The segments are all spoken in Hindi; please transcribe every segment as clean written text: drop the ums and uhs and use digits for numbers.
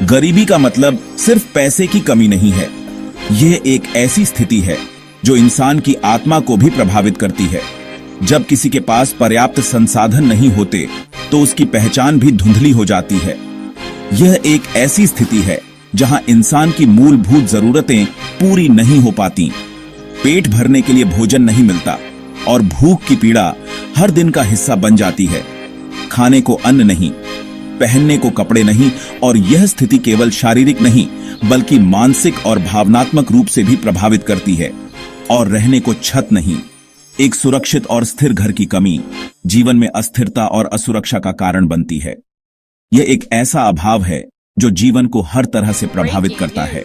गरीबी का मतलब सिर्फ पैसे की कमी नहीं है। यह एक ऐसी स्थिति है जो इंसान की आत्मा को भी प्रभावित करती है। जब किसी के पास पर्याप्त संसाधन नहीं होते तो उसकी पहचान भी धुंधली हो जाती है। यह एक ऐसी स्थिति है जहां इंसान की मूलभूत जरूरतें पूरी नहीं हो पाती। पेट भरने के लिए भोजन नहीं मिलता और भूख की पीड़ा हर दिन का हिस्सा बन जाती है। खाने को अन्न नहीं, पहनने को कपड़े नहीं, और यह स्थिति केवल शारीरिक नहीं बल्कि मानसिक और भावनात्मक रूप से भी प्रभावित करती है। और रहने को छत नहीं, एक सुरक्षित और स्थिर घर की कमी जीवन में अस्थिरता और असुरक्षा का कारण बनती है। यह एक ऐसा अभाव है जो जीवन को हर तरह से प्रभावित करता है।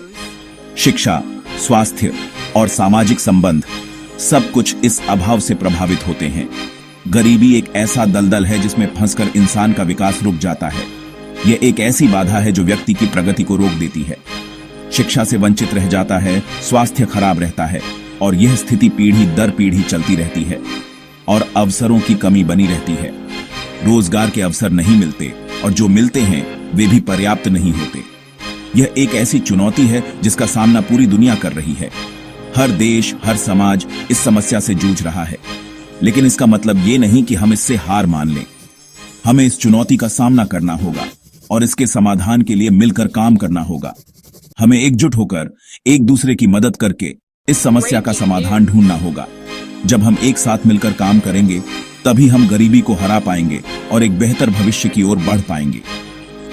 शिक्षा, स्वास्थ्य और सामाजिक संबंध सब कुछ इस अभाव से प्रभावित होते हैं। गरीबी एक ऐसा दलदल है जिसमें फंसकर इंसान का विकास रुक जाता है। यह एक ऐसी बाधा है जो व्यक्ति की प्रगति को रोक देती है। शिक्षा से वंचित रह जाता है, स्वास्थ्य खराब रहता है और यह स्थिति पीढ़ी दर पीढ़ी चलती रहती है। और अवसरों की कमी बनी रहती है। रोजगार के अवसर नहीं मिलते और जो मिलते हैं वे भी पर्याप्त नहीं होते। यह एक ऐसी चुनौती है जिसका सामना पूरी दुनिया कर रही है। हर देश, हर समाज इस समस्या से जूझ रहा है। लेकिन इसका मतलब ये नहीं कि हम इससे हार मान लें। हमें इस चुनौती का सामना करना होगा और इसके समाधान के लिए मिलकर काम करना होगा। हमें एकजुट होकर एक दूसरे की मदद करके इस समस्या का समाधान ढूंढना होगा। जब हम एक साथ मिलकर काम करेंगे तभी हम गरीबी को हरा पाएंगे और एक बेहतर भविष्य की ओर बढ़ पाएंगे।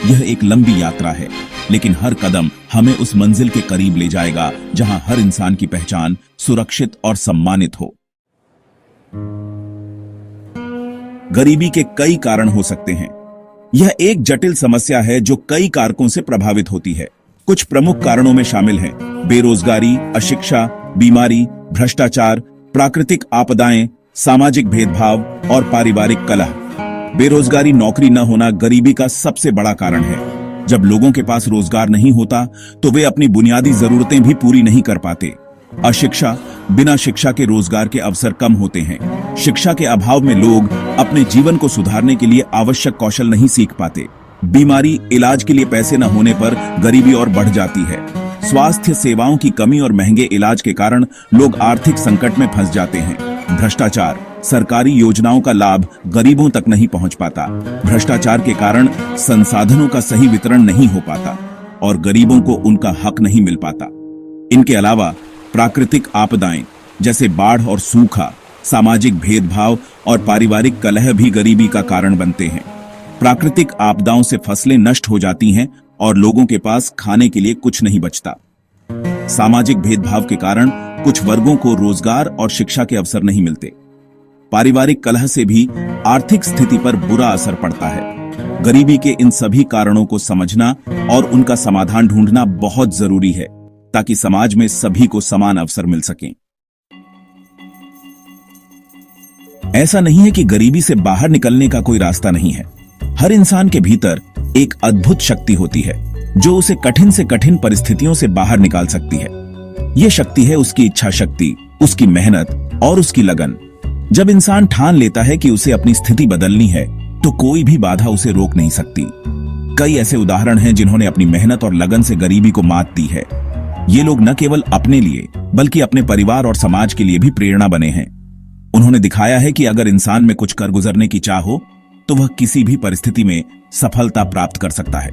यह एक लंबी यात्रा है, लेकिन हर कदम हमें उस मंजिल के करीब ले जाएगा जहां हर इंसान की पहचान सुरक्षित और सम्मानित हो। गरीबी के कई कारण हो सकते हैं। यह एक जटिल समस्या है जो कई कारकों से प्रभावित होती है। कुछ प्रमुख कारणों में शामिल हैं बेरोजगारी, अशिक्षा, बीमारी, भ्रष्टाचार, प्राकृतिक आपदाएं, सामाजिक भेदभाव और पारिवारिक कलह। बेरोजगारी, नौकरी न होना गरीबी का सबसे बड़ा कारण है। जब लोगों के पास रोजगार नहीं होता तो वे अपनी बुनियादी जरूरतें भी पूरी नहीं कर पाते। अशिक्षा, बिना शिक्षा के रोजगार के अवसर कम होते हैं। शिक्षा के अभाव में लोग अपने जीवन को सुधारने के लिए आवश्यक कौशल नहीं सीख पाते। बीमारी, इलाज के लिए पैसे न होने पर गरीबी और बढ़ जाती है। स्वास्थ्य सेवाओं की कमी और महंगे इलाज के कारण लोग आर्थिक संकट में फंस जाते हैं। भ्रष्टाचार, सरकारी योजनाओं का लाभ गरीबों तक नहीं पहुंच पाता। भ्रष्टाचार के कारण संसाधनों का सही वितरण नहीं हो पाता और गरीबों को उनका हक नहीं मिल पाता। इनके अलावा प्राकृतिक आपदाएं जैसे बाढ़ और सूखा, सामाजिक भेदभाव और पारिवारिक कलह भी गरीबी का कारण बनते हैं। प्राकृतिक आपदाओं से फसलें नष्ट हो जाती हैं और लोगों के पास खाने के लिए कुछ नहीं बचता। सामाजिक भेदभाव के कारण कुछ वर्गों को रोजगार और शिक्षा के अवसर नहीं मिलते। पारिवारिक कलह से भी आर्थिक स्थिति पर बुरा असर पड़ता है। गरीबी के इन सभी कारणों को समझना और उनका समाधान ढूंढना बहुत जरूरी है ताकि समाज में सभी को समान अवसर मिल सकें। ऐसा नहीं है कि गरीबी से बाहर निकलने का कोई रास्ता नहीं है। हर इंसान के भीतर एक अद्भुत शक्ति होती है जो उसे कठिन से कठिन परिस्थितियों से बाहर निकाल सकती है। यह शक्ति है उसकी इच्छा शक्ति, उसकी मेहनत और उसकी लगन। जब इंसान ठान लेता है कि उसे अपनी स्थिति बदलनी है तो कोई भी बाधा उसे रोक नहीं सकती। कई ऐसे उदाहरण हैं जिन्होंने अपनी मेहनत और लगन से गरीबी को मात दी है। ये लोग न केवल अपने लिए बल्कि अपने परिवार और समाज के लिए भी प्रेरणा बने हैं। उन्होंने दिखाया है कि अगर इंसान में कुछ कर गुजरने की चाह हो तो वह किसी भी परिस्थिति में सफलता प्राप्त कर सकता है।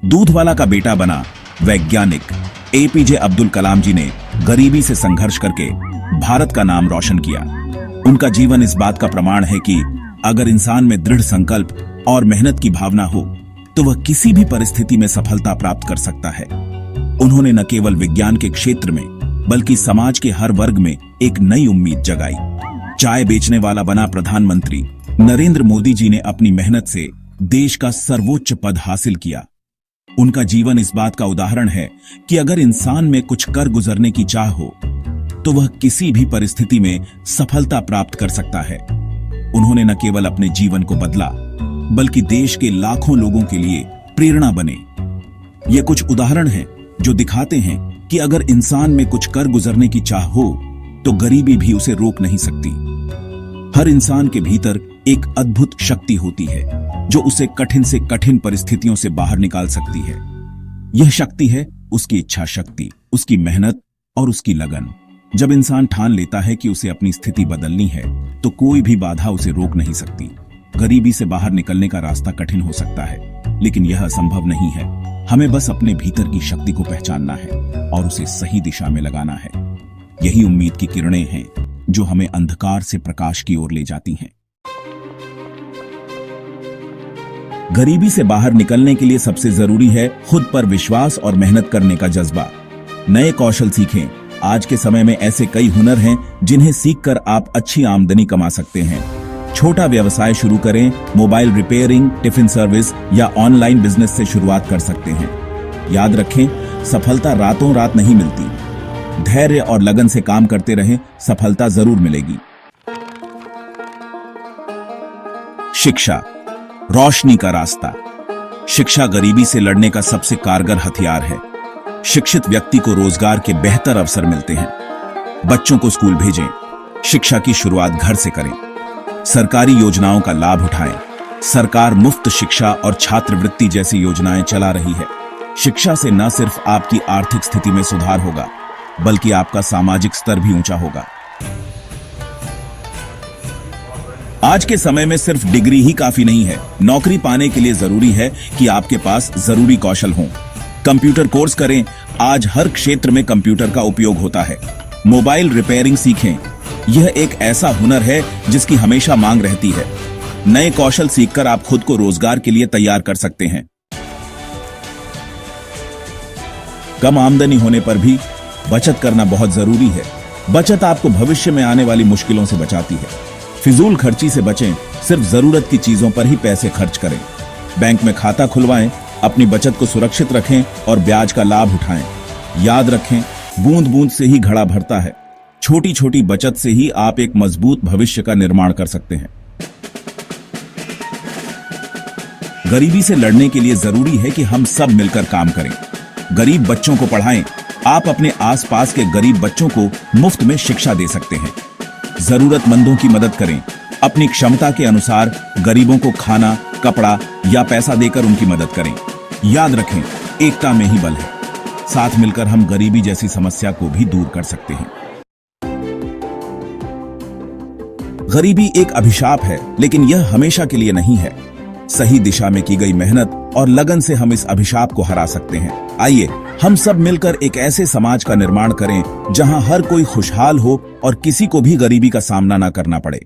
दूध वाला का बेटा बना वैज्ञानिक एपीजे अब्दुल कलाम जी ने गरीबी से संघर्ष करके भारत का नाम रोशन किया। उनका जीवन इस बात का प्रमाण है कि अगर इंसान में दृढ़ संकल्प और मेहनत की भावना हो तो वह किसी भी परिस्थिति में सफलता प्राप्त कर सकता है। उन्होंने न केवल विज्ञान के क्षेत्र में बल्कि समाज के हर वर्ग में एक नई उम्मीद जगाई। चाय बेचने वाला बना प्रधानमंत्री। नरेंद्र मोदी जी ने अपनी मेहनत से देश का सर्वोच्च पद हासिल किया। उनका जीवन इस बात का उदाहरण है कि अगर इंसान में कुछ कर गुजरने की चाह हो तो वह किसी भी परिस्थिति में सफलता प्राप्त कर सकता है। उन्होंने न केवल अपने जीवन को बदला बल्कि देश के लाखों लोगों के लिए प्रेरणा बने। ये कुछ उदाहरण हैं जो दिखाते हैं कि अगर इंसान में कुछ कर गुजरने की चाह हो तो गरीबी भी उसे रोक नहीं सकती। हर इंसान के भीतर एक अद्भुत शक्ति होती है जो उसे कठिन से कठिन परिस्थितियों से बाहर निकाल सकती है। यह शक्ति है उसकी इच्छा शक्ति, उसकी मेहनत और उसकी लगन। जब इंसान ठान लेता है कि उसे अपनी स्थिति बदलनी है तो कोई भी बाधा उसे रोक नहीं सकती। गरीबी से बाहर निकलने का रास्ता कठिन हो सकता है, लेकिन यह असंभव नहीं है। हमें बस अपने भीतर की शक्ति को पहचानना है और उसे सही दिशा में लगाना है। यही उम्मीद की किरणें हैं जो हमें अंधकार से प्रकाश की ओर ले जाती हैं। गरीबी से बाहर निकलने के लिए सबसे जरूरी है खुद पर विश्वास और मेहनत करने का जज्बा। नए कौशल सीखें। आज के समय में ऐसे कई हुनर हैं जिन्हें सीखकर आप अच्छी आमदनी कमा सकते हैं। छोटा व्यवसाय शुरू करें। मोबाइल रिपेयरिंग, टिफिन सर्विस या ऑनलाइन बिजनेस से शुरुआत कर सकते हैं। याद रखें, सफलता रातों रात नहीं मिलती। धैर्य और लगन से काम करते रहें, सफलता जरूर मिलेगी। शिक्षा, रोशनी का रास्ता। शिक्षा गरीबी से लड़ने का सबसे कारगर हथियार है। शिक्षित व्यक्ति को रोजगार के बेहतर अवसर मिलते हैं। बच्चों को स्कूल भेजें। शिक्षा की शुरुआत घर से करें। सरकारी योजनाओं का लाभ उठाएं। सरकार मुफ्त शिक्षा और छात्रवृत्ति जैसी योजनाएं चला रही है। शिक्षा से न सिर्फ आपकी आर्थिक स्थिति में सुधार होगा, बल्कि आपका सामाजिक स्तर भी ऊंचा होगा। आज के समय में सिर्फ डिग्री ही काफी नहीं है। नौकरी पाने के लिए जरूरी है कि आपके पास जरूरी कौशल हों। कंप्यूटर कोर्स करें। आज हर क्षेत्र में कंप्यूटर का उपयोग होता है। मोबाइल रिपेयरिंग सीखें। यह एक ऐसा हुनर है जिसकी हमेशा मांग रहती है। नए कौशल सीखकर आप खुद को रोजगार के लिए तैयार कर सकते हैं। कम आमदनी होने पर भी बचत करना बहुत जरूरी है। बचत आपको भविष्य में आने वाली मुश्किलों से बचाती है। फिजूल खर्ची से बचें। सिर्फ जरूरत की चीजों पर ही पैसे खर्च करें। बैंक में खाता खुलवाएं। अपनी बचत को सुरक्षित रखें और ब्याज का लाभ उठाएं। याद रखें, बूंद बूंद से ही घड़ा भरता है। छोटी छोटी बचत से ही आप एक मजबूत भविष्य का निर्माण कर सकते हैं। गरीबी से लड़ने के लिए जरूरी है कि हम सब मिलकर काम करें। गरीब बच्चों को पढ़ाएं। आप अपने आसपास के गरीब बच्चों को मुफ्त में शिक्षा दे सकते हैं। जरूरतमंदों की मदद करें। अपनी क्षमता के अनुसार गरीबों को खाना, कपड़ा या पैसा देकर उनकी मदद करें। याद रखें, एकता में ही बल है। साथ मिलकर हम गरीबी जैसी समस्या को भी दूर कर सकते हैं। गरीबी एक अभिशाप है, लेकिन यह हमेशा के लिए नहीं है। सही दिशा में की गई मेहनत और लगन से हम इस अभिशाप को हरा सकते हैं। आइए हम सब मिलकर एक ऐसे समाज का निर्माण करें जहां हर कोई खुशहाल हो और किसी को भी गरीबी का सामना न करना पड़े।